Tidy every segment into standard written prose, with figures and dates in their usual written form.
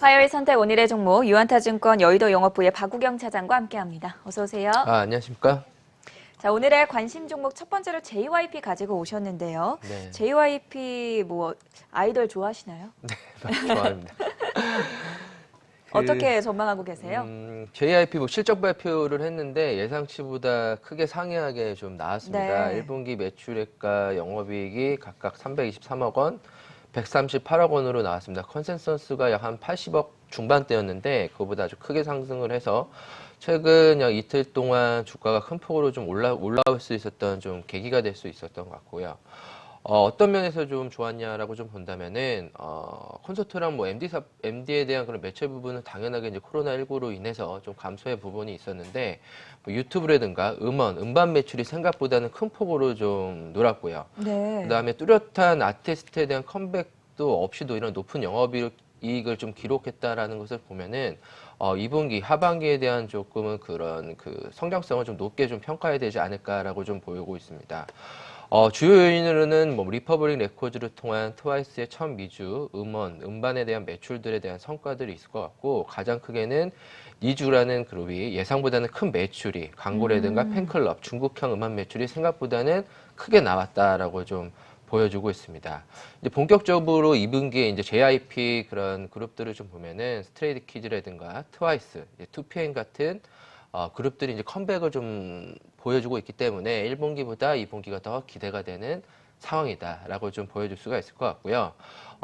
화요일 선택 오늘의 종목 유한타증권 여의도 영업부의 박우경 차장과 함께합니다. 어서 오세요. 안녕하십니까? 자, 오늘의 관심 종목 첫 번째로 JYP 가지고 오셨는데요. 네. JYP 아이돌 좋아하시나요? 네, 좋아합니다. 어떻게 전망하고 계세요? JYP 실적 발표를 했는데 예상치보다 크게 상회하게 좀 나왔습니다. 네. 1분기 매출액과 영업이익이 각각 323억 원, 138억 원으로 나왔습니다. 컨센서스가 약 한 80억 중반대였는데 그거보다 아주 크게 상승을 해서 최근 약 이틀 동안 주가가 큰 폭으로 좀 올라올 수 있었던 좀 계기가 될 수 있었던 것 같고요. 어떤 면에서 좀 좋았냐라고 좀 본다면은, 콘서트랑 MD에 대한 그런 매체 부분은 당연하게 이제 코로나19로 인해서 좀 감소의 부분이 있었는데, 유튜브라든가 음반 매출이 생각보다는 큰 폭으로 좀 놀았고요. 네. 그 다음에 뚜렷한 아티스트에 대한 컴백도 없이도 이런 높은 영업이익을 좀 기록했다라는 것을 보면은, 2분기, 하반기에 대한 조금은 그런 성장성을 좀 높게 좀 평가해야 되지 않을까라고 좀 보이고 있습니다. 주요 요인으로는 리퍼블릭 레코드를 통한 트와이스의 첫 미주, 음반에 대한 매출들에 대한 성과들이 있을 것 같고, 가장 크게는 니주라는 그룹이 예상보다는 큰 매출이, 광고라든가 팬클럽, 중국형 음악 매출이 생각보다는 크게 나왔다라고 좀 보여주고 있습니다. 이제 본격적으로 2분기에 이제 JYP 그런 그룹들을 좀 보면은 스트레이키즈라든가 트와이스, 2PM 같은 그룹들이 이제 컴백을 좀 보여주고 있기 때문에 1분기보다 2분기가 더 기대가 되는 상황이다라고 좀 보여줄 수가 있을 것 같고요.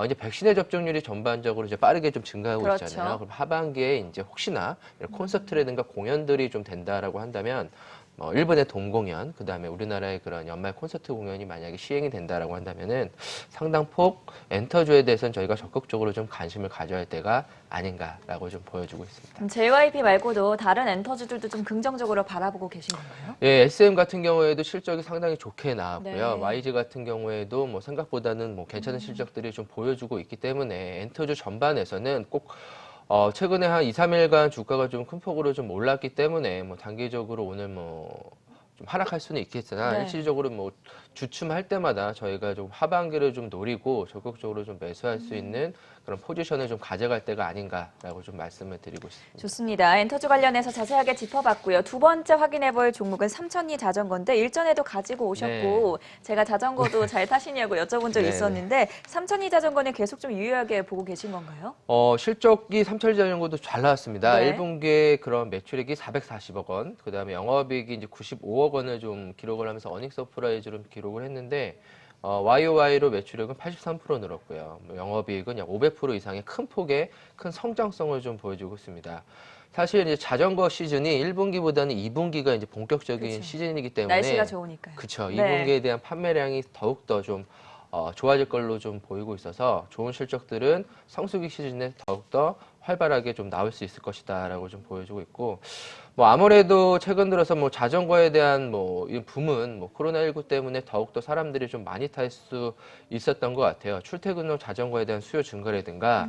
이제 백신의 접종률이 전반적으로 이제 빠르게 좀 증가하고 그렇죠. 있잖아요. 그럼 하반기에 이제 혹시나 이런 콘서트라든가 공연들이 좀 된다라고 한다면 일본의 동공연, 그 다음에 우리나라의 그런 연말 콘서트 공연이 만약에 시행이 된다라고 한다면은 상당폭 엔터주에 대해서는 저희가 적극적으로 좀 관심을 가져야 할 때가 아닌가라고 좀 보여주고 있습니다. JYP 말고도 다른 엔터주들도 좀 긍정적으로 바라보고 계신 건가요? 예, SM 같은 경우에도 실적이 상당히 좋게 나왔고요. 네. YG 같은 경우에도 생각보다는 괜찮은 실적들이 좀 보여주고 있기 때문에 엔터주 전반에서는 꼭 최근에 한 2, 3일간 주가가 좀 큰 폭으로 좀 올랐기 때문에 단기적으로 오늘 좀 하락할 수는 있겠으나 네. 일시적으로 주춤할 때마다 저희가 좀 하반기를 좀 노리고 적극적으로 좀 매수할 수 있는 그런 포지션을 좀 가져갈 때가 아닌가라고 좀 말씀을 드리고 있습니다. 좋습니다. 엔터주 관련해서 자세하게 짚어봤고요. 두 번째 확인해볼 종목은 삼천리 자전거인데 일전에도 가지고 오셨고 제가 자전거도 잘 타시냐고 여쭤본 적이 있었는데 삼천리 자전거는 계속 좀 유효하게 보고 계신 건가요? 실적이 삼천리 자전거도 잘 나왔습니다. 네. 1분기에 그런 매출액이 440억 원, 그 다음에 영업이익이 이제 95억 원을 좀 기록을 하면서 어닝 서프라이즈로 기록을 했는데, YOY로 매출액은 83% 늘었고요. 영업이익은 약 500% 이상의 큰 폭의 큰 성장성을 좀 보여주고 있습니다. 사실 이제 자전거 시즌이 1분기보다는 2분기가 이제 본격적인 그쵸. 시즌이기 때문에 날씨가 좋으니까요. 그렇죠. 네. 2분기에 대한 판매량이 더욱더 좀 좋아질 걸로 좀 보이고 있어서 좋은 실적들은 성수기 시즌에 더욱더 활발하게 좀 나올 수 있을 것이다라고 좀 보여주고 있고, 아무래도 최근 들어서 자전거에 대한 이 붐은 코로나19 때문에 더욱더 사람들이 좀 많이 탈 수 있었던 것 같아요. 출퇴근용 자전거에 대한 수요 증가라든가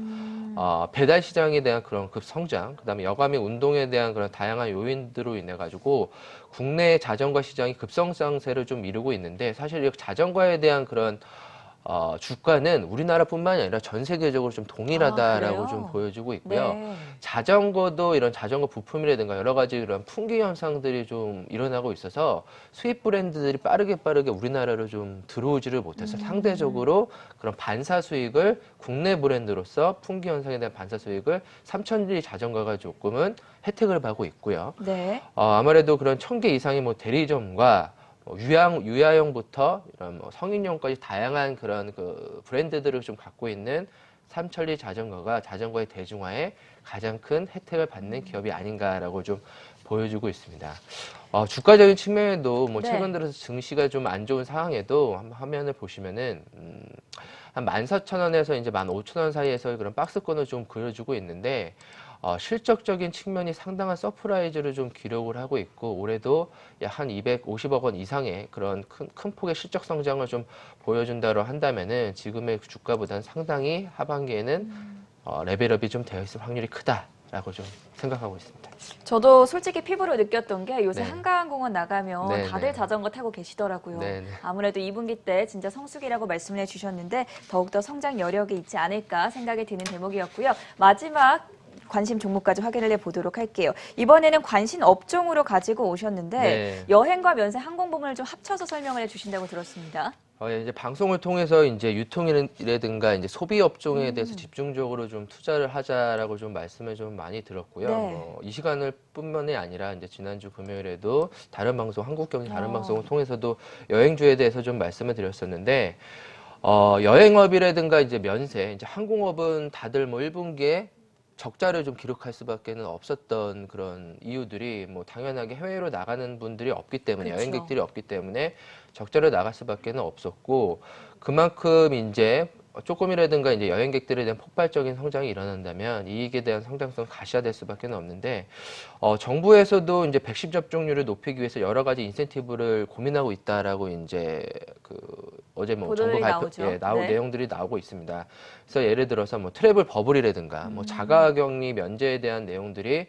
배달 시장에 대한 그런 급성장, 그다음에 여가 및 운동에 대한 그런 다양한 요인들로 인해 가지고 국내 자전거 시장이 급성장세를 좀 이루고 있는데, 사실 이 자전거에 대한 그런 주가는 우리나라뿐만이 아니라 전 세계적으로 좀 동일하다라고 좀 보여주고 있고요. 네. 자전거도 이런 자전거 부품이라든가 여러 가지 이런 풍기 현상들이 좀 일어나고 있어서 수입 브랜드들이 빠르게 우리나라로 좀 들어오지를 못해서 상대적으로 그런 반사 수익을 국내 브랜드로서 풍기 현상에 대한 반사 수익을 삼천리 자전거가 조금은 혜택을 받고 있고요. 네. 아무래도 그런 1000개 이상의 대리점과 유아용부터 이런 성인용까지 다양한 그런 브랜드들을 좀 갖고 있는 삼천리 자전거가 자전거의 대중화에 가장 큰 혜택을 받는 기업이 아닌가라고 좀 보여주고 있습니다. 주가적인 측면에도 최근 들어서 증시가 좀 안 좋은 상황에도 한번 화면을 보시면은 한 14,000원에서 이제 15,000원 사이에서 그런 박스권을 좀 그려주고 있는데, 실적적인 측면이 상당한 서프라이즈를 좀 기록을 하고 있고, 올해도 약 한 250억 원 이상의 그런 큰 폭의 실적 성장을 좀 보여준다고 한다면은 지금의 주가보다는 상당히 하반기에는 레벨업이 좀 되어 있을 확률이 크다. 않을까라고 좀 생각하고 있습니다. 저도 솔직히 피부로 느꼈던 게 요새 네. 한강공원 나가면 네, 다들 네. 자전거 타고 계시더라고요. 네, 네. 아무래도 2분기 때 진짜 성수기라고 말씀을 해주셨는데 더욱더 성장 여력이 있지 않을까 생각이 드는 대목이었고요. 마지막 관심 종목까지 확인을 해보도록 할게요. 이번에는 관심 업종으로 가지고 오셨는데 네. 여행과 면세 항공 부문을 좀 합쳐서 설명을 해주신다고 들었습니다. 이제 방송을 통해서 이제 유통이라든가 이제 소비 업종에 대해서 집중적으로 좀 투자를 하자라고 좀 말씀을 좀 많이 들었고요. 네. 이 시간을 뿐만이 아니라 이제 지난주 금요일에도 다른 방송, 한국경제 다른 방송을 통해서도 여행주에 대해서 좀 말씀을 드렸었는데, 여행업이라든가 이제 면세, 이제 항공업은 다들 뭐 1분기에 적자를 좀 기록할 수밖에는 없었던 그런 이유들이 뭐 당연하게 해외로 나가는 분들이 없기 때문에 그렇죠. 여행객들이 없기 때문에 적자를 나갈 수밖에는 없었고 그만큼 이제 조금이라든가 이제 여행객들에 대한 폭발적인 성장이 일어난다면 이익에 대한 성장성 가시화될 수밖에 없는데 정부에서도 이제 백신 접종률을 높이기 위해서 여러 가지 인센티브를 고민하고 있다라고 이제 어제 뭐 정부 보도들이 발표 나오죠. 네. 내용들이 나오고 있습니다. 그래서 예를 들어서 뭐 트래블 버블이라든가 뭐 자가격리 면제에 대한 내용들이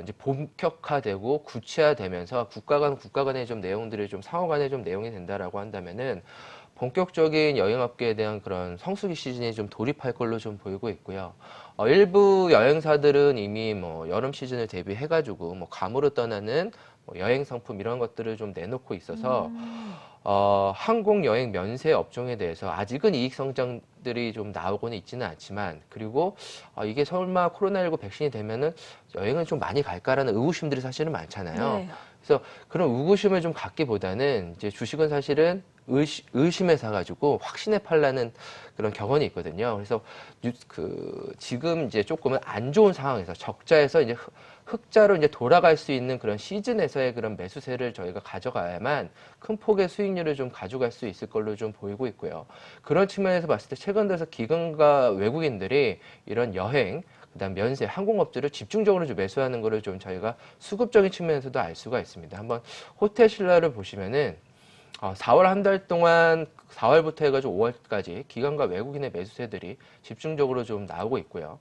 이제 본격화되고 구체화되면서 국가 간의 좀 내용들이 좀 상호 간의 좀 내용이 된다라고 한다면은 본격적인 여행업계에 대한 그런 성수기 시즌이 좀 돌입할 걸로 좀 보이고 있고요. 일부 여행사들은 이미 뭐 여름 시즌을 대비해가지고 뭐 괌으로 떠나는 뭐 여행 상품 이런 것들을 좀 내놓고 있어서 항공 여행 면세 업종에 대해서 아직은 이익 성장들이 좀 나오고는 있지는 않지만 그리고 이게 설마 코로나19 백신이 되면은 여행을 좀 많이 갈까라는 의구심들이 사실은 많잖아요. 네. 그래서 그런 의구심을 좀 갖기보다는 이제 주식은 사실은 의심에 사가지고 확신에 팔라는 그런 격언이 있거든요. 그래서 지금 이제 조금은 안 좋은 상황에서 적자에서 이제 흑자로 이제 돌아갈 수 있는 그런 시즌에서의 그런 매수세를 저희가 가져가야만 큰 폭의 수익률을 좀 가져갈 수 있을 걸로 좀 보이고 있고요. 그런 측면에서 봤을 때 최근 들어서 기관과 외국인들이 이런 여행, 그다음 면세, 항공업들을 집중적으로 좀 매수하는 거를 좀 저희가 수급적인 측면에서도 알 수가 있습니다. 한번 호텔 신라를 보시면은 4월 한 달 동안 4월부터 해가지고 5월까지 기관과 외국인의 매수세들이 집중적으로 좀 나오고 있고요.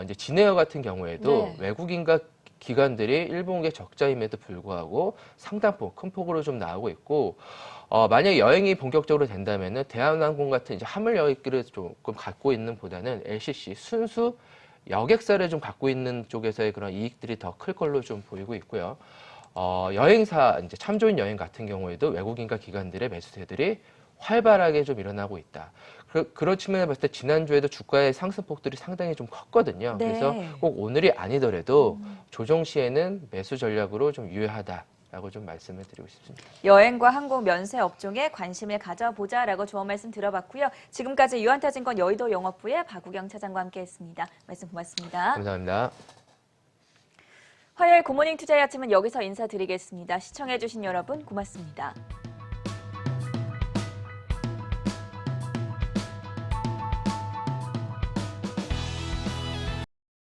이제 진에어 같은 경우에도 네. 외국인과 기관들이 1분기에 적자임에도 불구하고 상당폭, 큰 폭으로 좀 나오고 있고, 만약에 여행이 본격적으로 된다면은 대한항공 같은 이제 화물 여객기를 조금 갖고 있는 보다는 LCC 순수 여객사를 좀 갖고 있는 쪽에서의 그런 이익들이 더 클 걸로 좀 보이고 있고요. 여행사, 이제 참조인 여행 같은 경우에도 외국인과 기관들의 매수세들이 활발하게 좀 일어나고 있다. 그런 측면에 봤을 때 지난주에도 주가의 상승폭들이 상당히 좀 컸거든요. 네. 그래서 꼭 오늘이 아니더라도 조정 시에는 매수 전략으로 좀 유효하다라고 좀 말씀을 드리고 싶습니다. 여행과 항공 면세 업종에 관심을 가져보자라고 조언 말씀 들어봤고요. 지금까지 유한타증권 여의도 영업부의 박우경 차장과 함께했습니다. 말씀 고맙습니다. 감사합니다. 화요일 굿모닝 투자의 아침은 여기서 인사드리겠습니다. 시청해주신 여러분 고맙습니다.